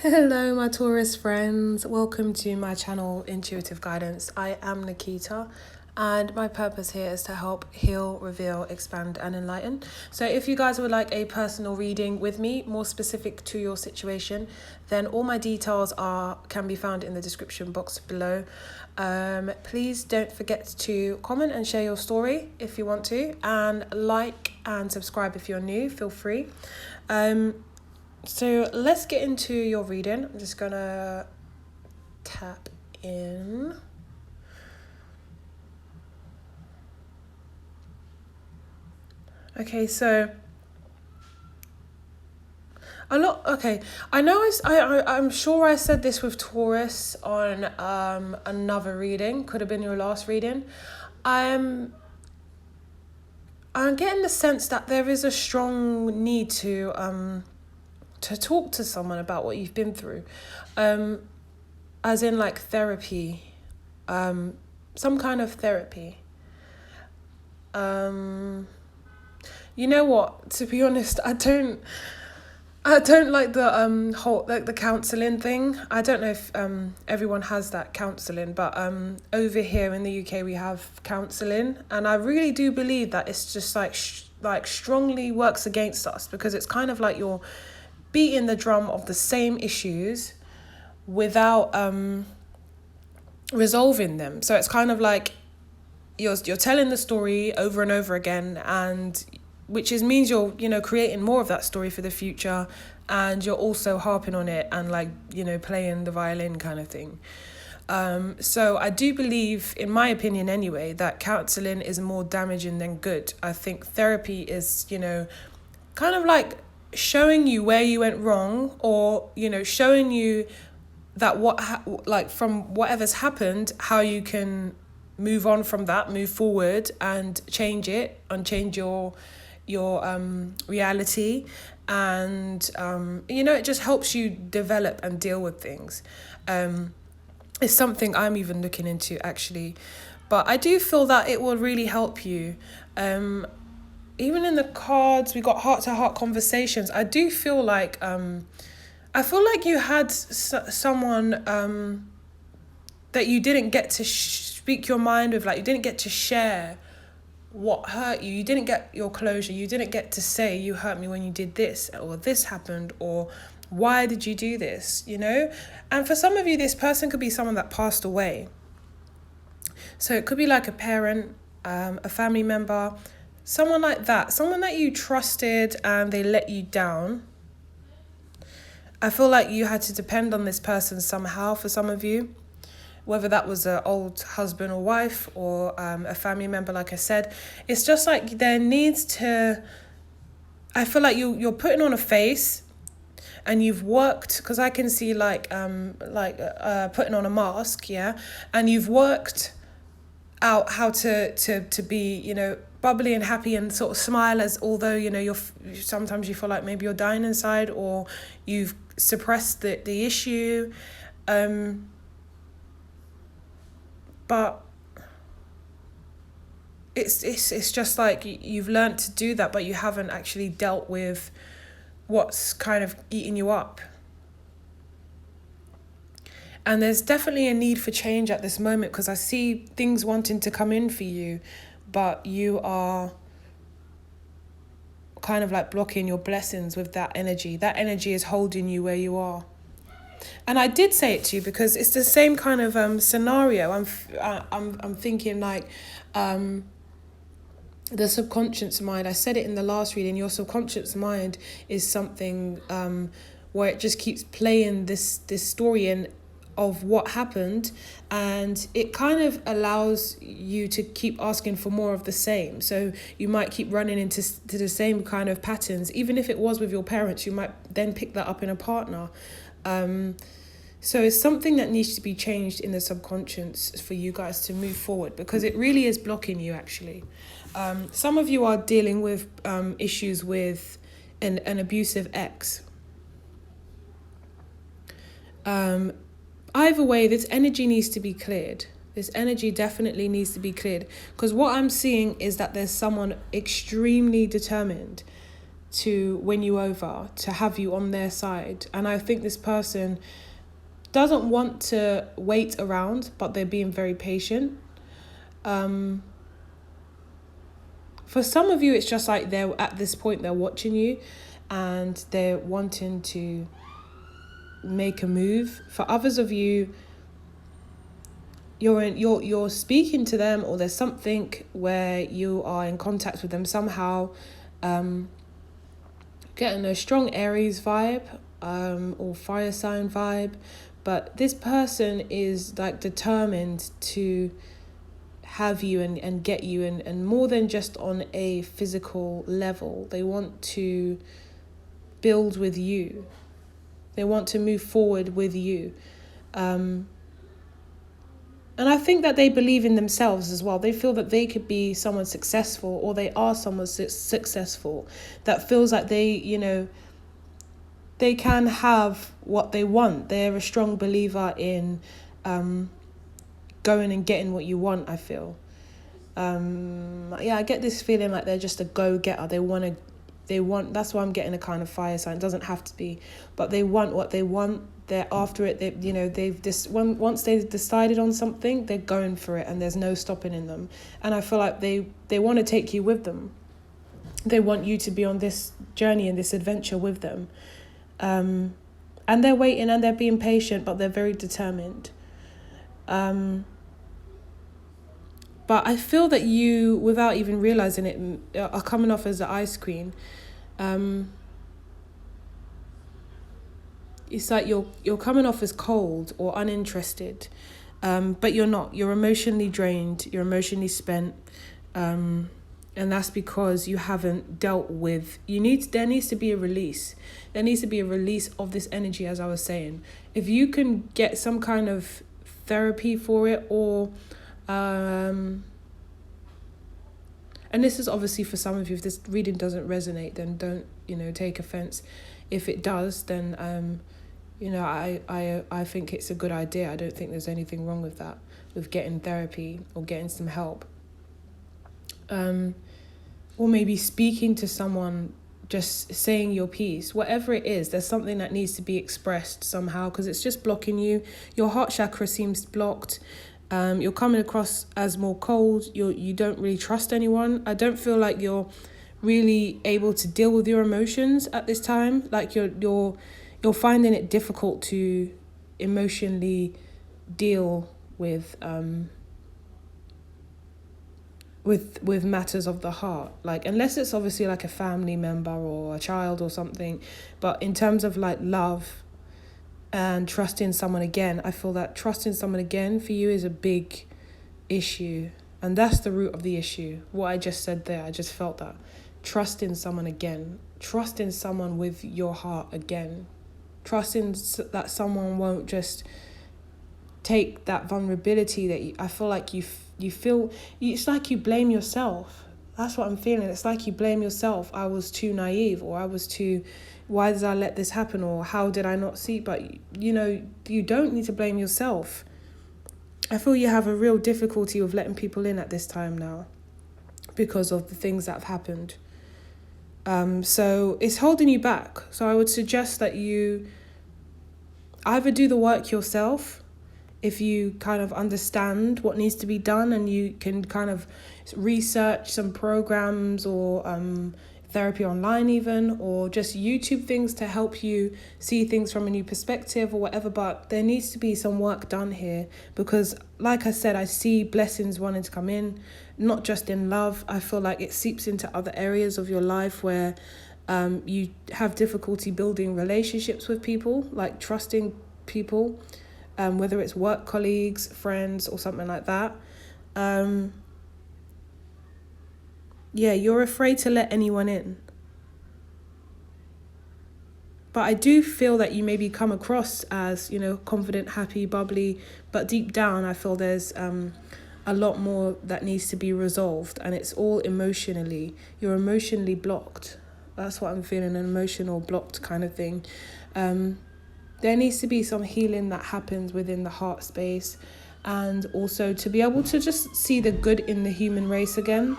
Hello, my Taurus friends. Welcome to my channel, Intuitive Guidance. I am Nikita, and my purpose here is to help heal, reveal, expand, and enlighten. So, if you guys would like a personal reading with me, more specific to your situation, then all my details can be found in the description box below. Please don't forget to comment and share your story if you want to, and like and subscribe if you're new. Feel free. So let's get into your reading. I'm just gonna tap in. Okay, so I know I'm sure I said this with Taurus on another reading. Could have been your last reading. I'm getting the sense that there is a strong need to talk to someone about what you've been through, as in like therapy, some kind of therapy. You know what? To be honest, I don't like the whole like the counselling thing. I don't know if everyone has that counselling, but over here in the UK we have counselling, and I really do believe that it's just like strongly works against us, because it's kind of like you're beating the drum of the same issues without resolving them. So it's kind of like you're telling the story over and over again, and which means you're creating more of that story for the future, and you're also harping on it and playing the violin kind of thing. So I do believe, in my opinion anyway, that counselling is more damaging than good. I think therapy is kind of like showing you where you went wrong, or showing you that from whatever's happened, how you can move on from that, move forward and change it, and change your reality, and it just helps you develop and deal with things. It's something I'm even looking into actually, but I do feel that it will really help you. Even in the cards, we got heart-to-heart conversations. I do feel like you had someone that you didn't get to speak your mind with. Like, you didn't get to share what hurt you. You didn't get your closure. You didn't get to say, you hurt me when you did this, or this happened, or why did you do this, And for some of you, this person could be someone that passed away. So it could be like a parent, a family member, someone like that, someone that you trusted and they let you down. I feel like you had to depend on this person somehow for some of you, whether that was an old husband or wife, or a family member, like I said. It's just like there needs to, I feel like you're putting on a face, and you've worked, because I can see putting on a mask, yeah, and you've worked out how to be, bubbly and happy and sort of smile, as although sometimes you feel like maybe you're dying inside, or you've suppressed the issue, but it's just like you've learned to do that, but you haven't actually dealt with what's kind of eating you up. And there's definitely a need for change at this moment, because I see things wanting to come in for you, but you are kind of like blocking your blessings with that energy. That energy is holding you where you are. And I did say it to you because it's the same kind of scenario. I'm thinking like the subconscious mind. I said it in the last reading. Your subconscious mind is something where it just keeps playing this story in of what happened, and it kind of allows you to keep asking for more of the same. So you might keep running into the same kind of patterns. Even if it was with your parents, you might then pick that up in a partner. So it's something that needs to be changed in the subconscious for you guys to move forward, because it really is blocking you actually. Some of you are dealing with issues with an abusive ex. Either way, this energy needs to be cleared. This energy definitely needs to be cleared, because what I'm seeing is that there's someone extremely determined to win you over, to have you on their side. And I think this person doesn't want to wait around, but they're being very patient. For some of you, it's just like they're at this point, they're watching you and they're wanting to make a move. For others of you, you're speaking to them, or there's something where you are in contact with them somehow. Getting a strong Aries vibe, or fire sign vibe, but this person is like determined to have you and get you, and more than just on a physical level. They want to build with you. They want to move forward with you. And I think that they believe in themselves as well. They feel that they could be someone successful, or they are someone successful that feels like they can have what they want. They're a strong believer in going and getting what you want, I feel. I get this feeling like they're just a go-getter. They want, that's why I'm getting a kind of fire sign. It doesn't have to be, but they want what they want. They're after it. Once they've decided on something, they're going for it, and there's no stopping in them. And I feel like they want to take you with them. They want you to be on this journey and this adventure with them. And they're waiting and they're being patient, but they're very determined. But I feel that you, without even realizing it, are coming off as the ice queen. It's like you're coming off as cold or uninterested, but you're not. You're emotionally drained. You're emotionally spent, and that's because you haven't dealt with. There needs to be a release. There needs to be a release of this energy, as I was saying. If you can get some kind of therapy for it, or and this is obviously for some of you. If this reading doesn't resonate, then don't take offense. If it does, then I think it's a good idea. I don't think there's anything wrong with that, with getting therapy or getting some help. Or maybe speaking to someone, just saying your piece, whatever it is. There's something that needs to be expressed somehow, because it's just blocking you. Your heart chakra seems blocked. You're coming across as more cold. You don't really trust anyone. I don't feel like you're really able to deal with your emotions at this time. Like you're finding it difficult to emotionally deal with matters of the heart, like, unless it's obviously like a family member or a child or something. But in terms of like love and trusting someone again, I feel that trusting someone again for you is a big issue, and that's the root of the issue. What I just said there, I just felt that. Trusting someone again, trusting someone with your heart again, trusting that someone won't just take that vulnerability that I feel like you feel. It's like you blame yourself. That's what I'm feeling. It's like you blame yourself. I was too naive, or why did I let this happen, or how did I not see? But you don't need to blame yourself. I feel you have a real difficulty with letting people in at this time now, because of the things that have happened. So it's holding you back. So I would suggest that you either do the work yourself, if you kind of understand what needs to be done, and you can kind of research some programs or therapy online even, or just YouTube things to help you see things from a new perspective or whatever. But there needs to be some work done here, because like I said, I see blessings wanting to come in, not just in love. I feel like it seeps into other areas of your life where you have difficulty building relationships with people, like trusting people. Whether it's work colleagues, friends, or something like that. You're afraid to let anyone in. But I do feel that you maybe come across as, confident, happy, bubbly, but deep down I feel there's a lot more that needs to be resolved, and it's all emotionally. You're emotionally blocked. That's what I'm feeling, an emotional blocked kind of thing. There needs to be some healing that happens within the heart space, and also to be able to just see the good in the human race again.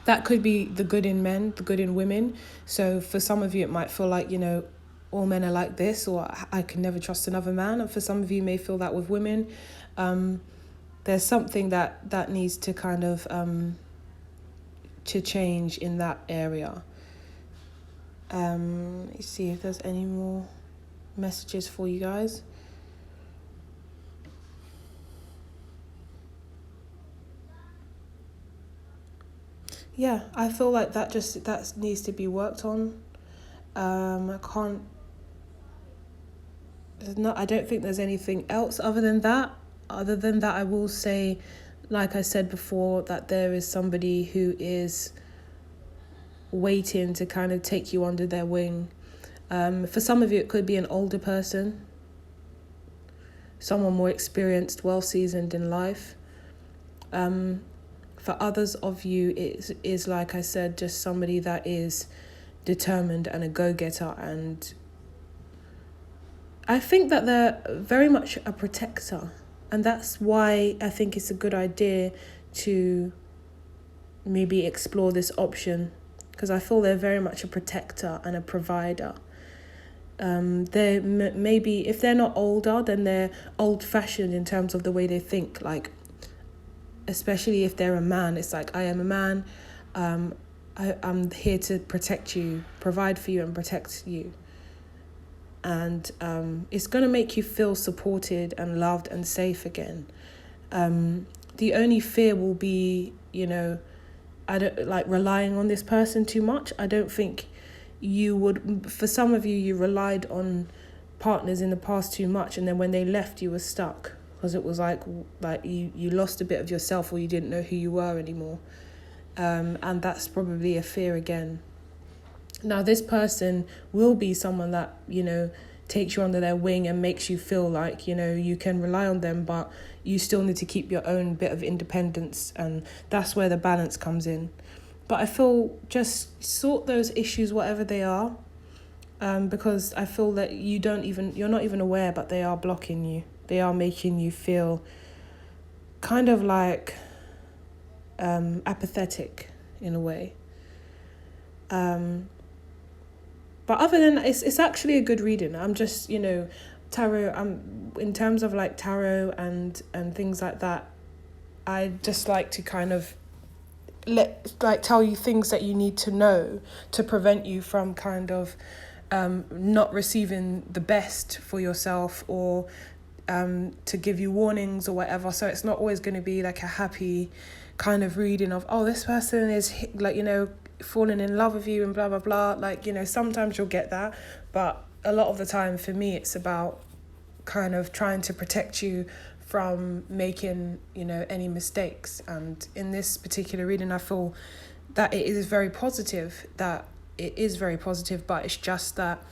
That could be the good in men, the good in women. So for some of you, it might feel like, all men are like this, or I can never trust another man. And for some of you may feel that with women. There's something that needs to kind of to change in that area. Let me see if there's any more messages for you guys. Yeah, I feel like that needs to be worked on. I can't. I don't think there's anything else other than that. Other than that, I will say, like I said before, that there is somebody who is waiting to kind of take you under their wing. For some of you, it could be an older person, someone more experienced, well-seasoned in life. For others of you, it is, like I said, just somebody that is determined and a go-getter. And I think that they're very much a protector. And that's why I think it's a good idea to maybe explore this option, because I feel they're very much a protector and a provider. They maybe, if they're not older, then they're old-fashioned in terms of the way they think. Like, especially if they're a man, it's like, I am a man. I'm here to protect you, provide for you, and protect you. And it's going to make you feel supported and loved and safe again. The only fear will be, I don't like relying on this person too much. I don't think you would. For some of you, you relied on partners in the past too much, and then when they left, you were stuck, because it was like you lost a bit of yourself, or you didn't know who you were anymore. And that's probably a fear again. Now, this person will be someone that, takes you under their wing and makes you feel like, you can rely on them, but you still need to keep your own bit of independence. And that's where the balance comes in. But I feel just sort those issues, whatever they are, because I feel that you're not even aware, but they are blocking you. They are making you feel kind of like apathetic in a way. But other than that, it's actually a good reading. I'm just, tarot, in terms of like tarot and things like that, I just like to kind of tell you things that you need to know to prevent you from kind of not receiving the best for yourself, or to give you warnings or whatever. So it's not always going to be like a happy kind of reading of, oh, this person is like, falling in love with you and blah blah blah. Like, sometimes you'll get that, but a lot of the time for me it's about kind of trying to protect you from making any mistakes. And in this particular reading, I feel that it is very positive, but it's just that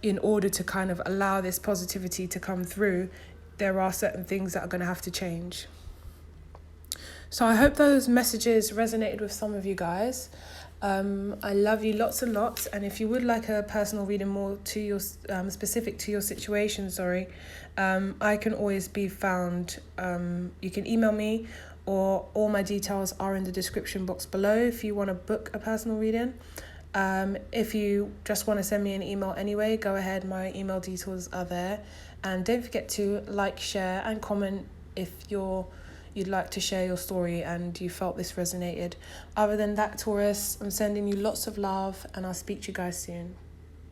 in order to kind of allow this positivity to come through, there are certain things that are going to have to change. So I hope those messages resonated with some of you guys. I love you lots and lots. And if you would like a personal reading more to your specific to your situation, I can always be found. You can email me, or all my details are in the description box below if you want to book a personal reading. If you just want to send me an email anyway, go ahead. My email details are there. And don't forget to like, share and comment if you'd like to share your story and you felt this resonated. Other than that, Taurus, I'm sending you lots of love, and I'll speak to you guys soon.